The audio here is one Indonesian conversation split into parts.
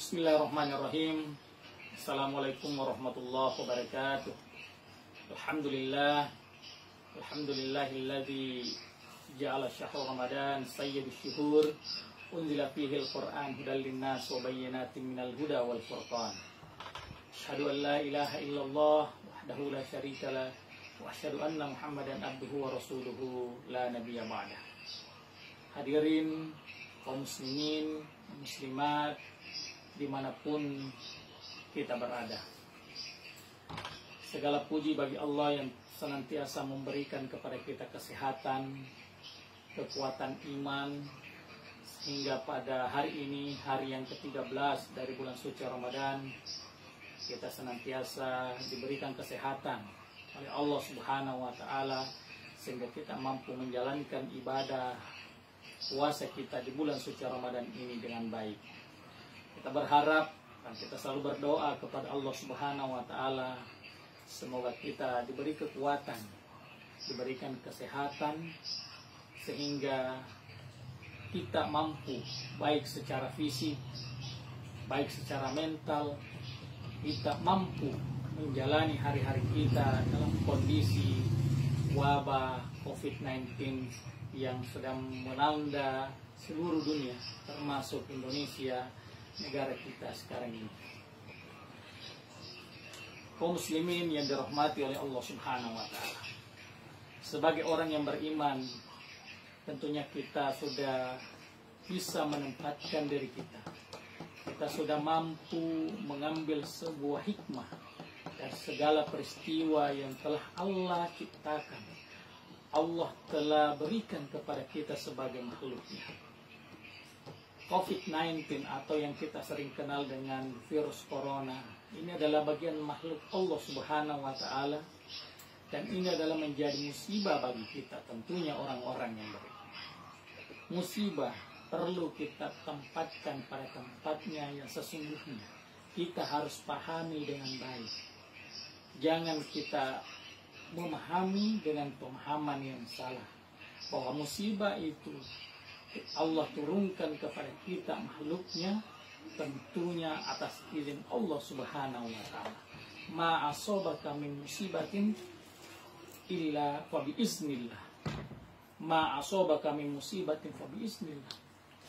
Bismillahirrahmanirrahim. Assalamualaikum warahmatullahi wabarakatuh. Alhamdulillah. Alhamdulillahilladzi ja'ala syahra Ramadan sayyidus syuhur. Unzila fihi al-Qur'an hudal linnas wa bayyinatin minal huda wal furqan. Asyhadu an la ilaha illallah wahdahu la syarika lah wa asyhadu anna Muhammadan abduhu wa rasuluhu la nabiyya ba'dah. Hadirin kaum muslimin, muslimat dimanapun kita berada, segala puji bagi Allah yang senantiasa memberikan kepada kita kesehatan, kekuatan iman, sehingga pada hari ini, hari yang ke-13 dari bulan suci Ramadan, kita senantiasa diberikan kesehatan oleh Allah Subhanahu wa Ta'ala, sehingga kita mampu menjalankan ibadah puasa kita di bulan suci Ramadan ini dengan baik. Kita berharap dan kita selalu berdoa kepada Allah Subhanahu wa Ta'ala, semoga kita diberi kekuatan, diberikan kesehatan, sehingga kita mampu baik secara fisik, baik secara mental, kita mampu menjalani hari-hari kita dalam kondisi wabah COVID-19 yang sedang melanda seluruh dunia, termasuk Indonesia, negara kita sekarang ini. Kaum muslimin yang dirahmati oleh Allah Subhanahu wa Ta'ala, sebagai orang yang beriman, tentunya kita sudah bisa menempatkan diri kita. Kita sudah mampu mengambil sebuah hikmah dari segala peristiwa yang telah Allah ciptakan, Allah telah berikan kepada kita sebagai makhluknya. COVID-19 atau yang kita sering kenal dengan virus corona, ini adalah bagian makhluk Allah Subhanahu wa Ta'ala, dan ini adalah menjadi musibah bagi kita, tentunya orang-orang yang beriman. Musibah perlu kita tempatkan pada tempatnya yang sesungguhnya. Kita harus pahami dengan baik. Jangan kita memahami dengan pemahaman yang salah, bahwa musibah itu Allah turunkan kepada kita makhluknya, tentunya atas izin Allah Subhanahu wa Ta'ala. Ma asabaka min musibatin illa fa bi iznillah. Ma asabaka min musibatin fa bi iznillah.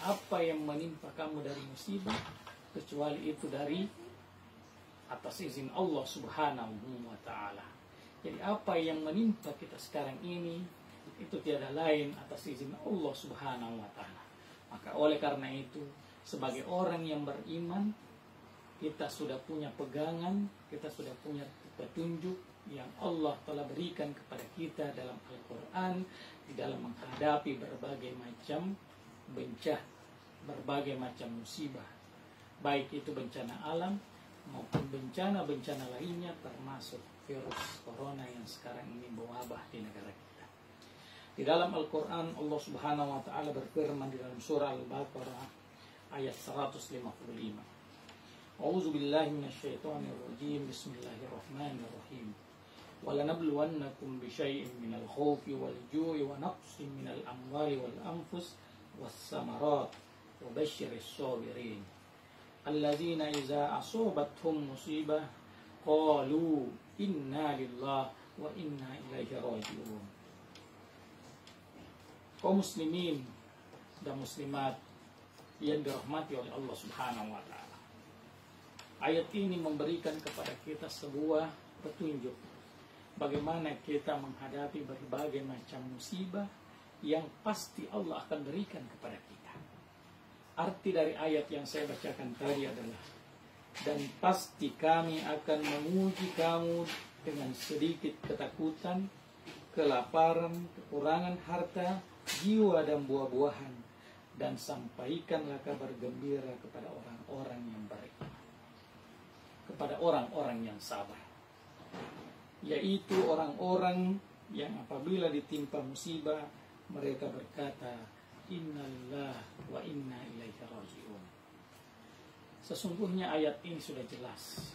Apa yang menimpa kamu dari musibah, kecuali itu dari atas izin Allah Subhanahu wa Ta'ala. Jadi apa yang menimpa kita sekarang ini, itu tiada lain atas izin Allah Subhanahu wa Ta'ala. Maka oleh karena itu, sebagai orang yang beriman, kita sudah punya pegangan, kita sudah punya petunjuk yang Allah telah berikan kepada kita dalam Al-Quran, di dalam menghadapi berbagai macam bencana, berbagai macam musibah, baik itu bencana alam maupun bencana-bencana lainnya, termasuk virus corona yang sekarang ini mewabah di negara kita. Di dalam Al-Quran, Allah Subhanahu wa Ta'ala berfirman di dalam surah Al-Baqarah ayat 155. A'udzu billahi minasyaitonir rajim. Bismillahirrahmanirrahim. Wa lanabluwannakum bisyai'in minal khaufi wal ju'i wa naqsin minal amwali wal anfus was samarat wa basyyiris sabirin. Alladzina idza asabathum musibah qalu inna lillahi wa inna ilaihi raji'un. Kaum muslimin dan muslimat yang dirahmati oleh Allah Subhanahu wa Ta'ala, ayat ini memberikan kepada kita sebuah petunjuk bagaimana kita menghadapi berbagai macam musibah yang pasti Allah akan berikan kepada kita. Arti dari ayat yang saya bacakan tadi adalah, dan pasti kami akan menguji kamu dengan sedikit ketakutan, kelaparan, kekurangan harta, jiwa dan buah-buahan, dan sampaikanlah kabar gembira kepada orang-orang yang beriman, kepada orang-orang yang sabar, yaitu orang-orang yang apabila ditimpa musibah mereka berkata innalillahi wa inna ilaihi raji'un. Sesungguhnya ayat ini sudah jelas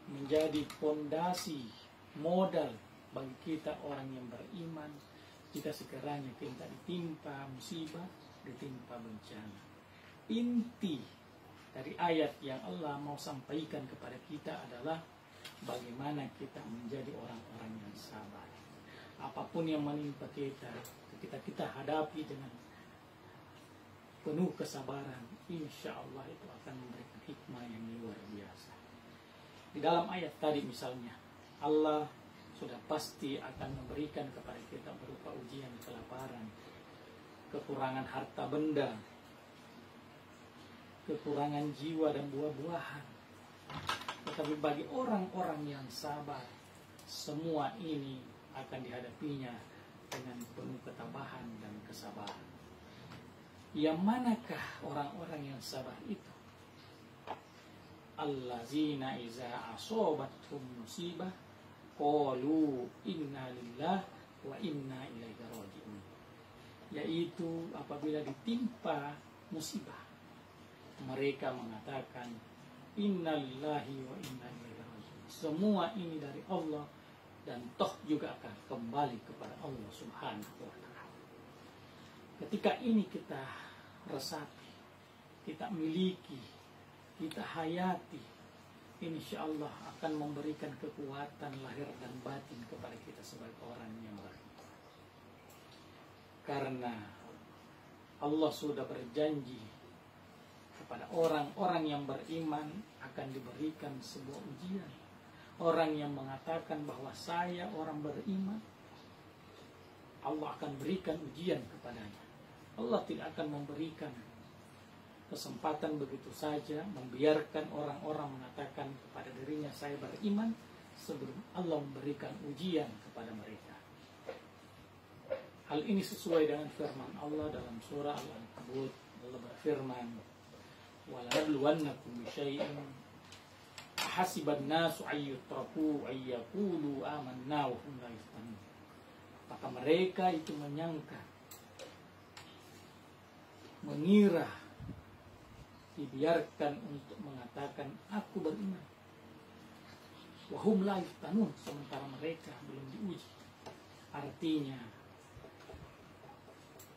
menjadi fondasi modal bagi kita orang yang beriman. Jika sekiranya kita ditimpa musibah, ditimpa bencana, inti dari ayat yang Allah mau sampaikan kepada kita adalah bagaimana kita menjadi orang-orang yang sabar. Apapun yang menimpa kita, ketika kita hadapi dengan penuh kesabaran, insya Allah itu akan memberikan hikmah yang luar biasa. Di dalam ayat tadi misalnya, Allah sudah pasti akan memberikan kepada kita berupa ujian kelaparan, kekurangan harta benda, kekurangan jiwa dan buah-buahan. Tetapi bagi orang-orang yang sabar, semua ini akan dihadapinya dengan penuh ketabahan dan kesabaran. Yang manakah orang-orang yang sabar itu? Allazina iza asobathum musibah qalu inna lillahi wa inna ilaihi raji'un. Yaitu apabila ditimpa musibah, mereka mengatakan inna lillahi wa inna ilaihi raji'un. Semua ini dari Allah dan toh juga akan kembali kepada Allah Subhanahu wa ta'ala. Ketika ini kita resapi, kita miliki, kita hayati, insya Allah akan memberikan kekuatan lahir dan batin kepada kita sebagai orang yang beriman. Karena Allah sudah berjanji kepada orang-orang yang beriman akan diberikan sebuah ujian. Orang yang mengatakan bahwa saya orang beriman, Allah akan berikan ujian kepadanya. Allah tidak akan memberikan kesempatan begitu saja, membiarkan orang-orang mengatakan kepada dirinya saya beriman sebelum Allah memberikan ujian kepada mereka. Hal ini sesuai dengan firman Allah dalam surah Al-Ankabut. Allah berfirman, وَلَنَبْلُوَنَّكُمْ بِشَيْءٍ حَسِبَ النَّاسُ أَن يُتْرَكُوا أَن يَقُولُوا آمَنَّا وَهُمْ لَا يُفْتَنُونَ. Maka mereka itu menyangka, mengira, dibiarkan untuk mengatakan aku beriman. Wahum la yuftanun, sementara mereka belum diuji. Artinya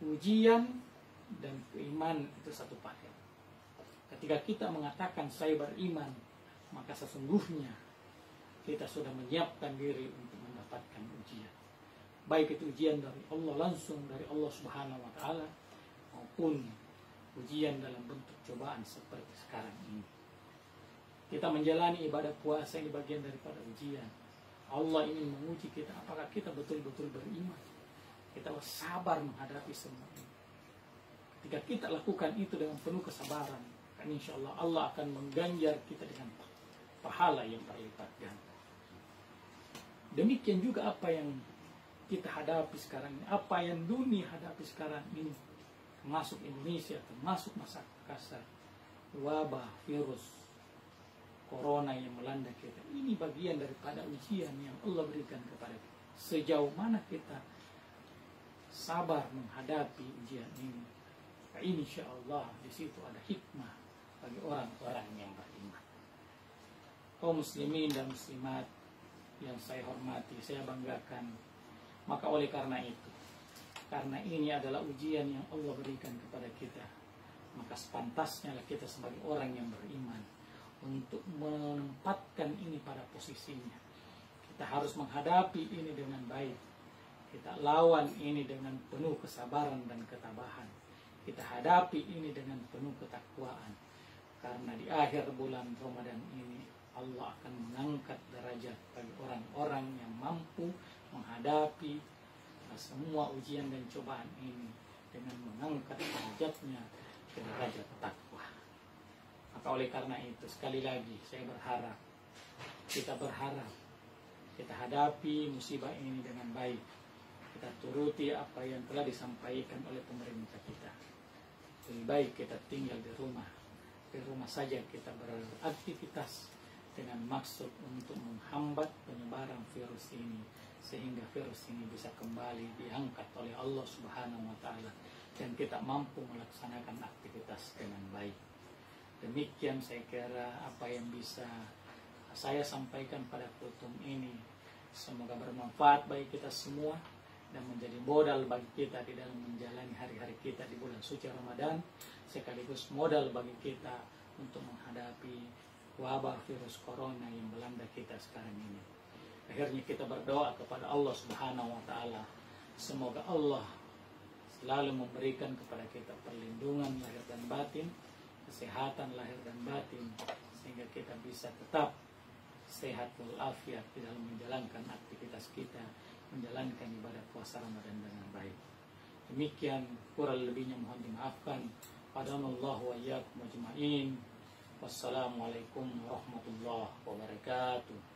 ujian dan keimanan itu satu paket. Ketika kita mengatakan saya beriman, maka sesungguhnya kita sudah menyiapkan diri untuk mendapatkan ujian. Baik itu ujian dari Allah langsung dari Allah Subhanahu wa ta'ala, maupun ujian dalam bentuk cobaan seperti sekarang ini. Kita menjalani ibadah puasa ini bagian daripada ujian. Allah ingin menguji kita apakah kita betul-betul beriman. Kita sabar menghadapi semua ini. Ketika kita lakukan itu dengan penuh kesabaran, kan insya Allah Allah akan mengganjar kita dengan pahala yang berlipat ganda. Demikian juga apa yang kita hadapi sekarang ini, apa yang dunia hadapi sekarang ini, termasuk Indonesia, termasuk Makassar, wabah virus corona yang melanda kita. Ini bagian daripada ujian yang Allah berikan kepada kita. Sejauh mana kita sabar menghadapi ujian ini, maka insya Allah di situ ada hikmah bagi orang-orang yang beriman. Kaum muslimin dan muslimat yang saya hormati, saya banggakan. Maka oleh karena itu, karena ini adalah ujian yang Allah berikan kepada kita, maka sepantasnya kita sebagai orang yang beriman untuk menempatkan ini pada posisinya. Kita harus menghadapi ini dengan baik. Kita lawan ini dengan penuh kesabaran dan ketabahan. Kita hadapi ini dengan penuh ketakwaan. Karena di akhir bulan Ramadan ini Allah akan mengangkat derajat bagi orang-orang yang mampu menghadapi semua ujian dan cobaan ini dengan mengangkat derajatnya ke derajat takwa. Maka oleh karena itu sekali lagi saya berharap, kita hadapi musibah ini dengan baik. Kita turuti apa yang telah disampaikan oleh pemerintah kita. Lebih baik kita tinggal di rumah saja kita beraktivitas dengan maksud untuk menghambat penyebaran virus ini, sehingga virus ini bisa kembali diangkat oleh Allah Subhanahu wa ta'ala dan kita mampu melaksanakan aktivitas dengan baik. Demikian saya kira apa yang bisa saya sampaikan pada khutbah ini. Semoga bermanfaat bagi kita semua dan menjadi modal bagi kita di dalam menjalani hari-hari kita di bulan suci Ramadan, sekaligus modal bagi kita untuk menghadapi wabah virus corona yang melanda kita sekarang ini. Akhirnya kita berdoa kepada Allah Subhanahu wa Ta'ala, semoga Allah selalu memberikan kepada kita perlindungan lahir dan batin, kesehatan lahir dan batin, sehingga kita bisa tetap sehat walafiat di dalam menjalankan aktivitas kita, menjalankan ibadah puasa Ramadan dengan baik. Demikian, kurang lebihnya mohon dimaafkan. Qadanallahu wa iyyakum ajma'in. Wassalamualaikum warahmatullahi wabarakatuh.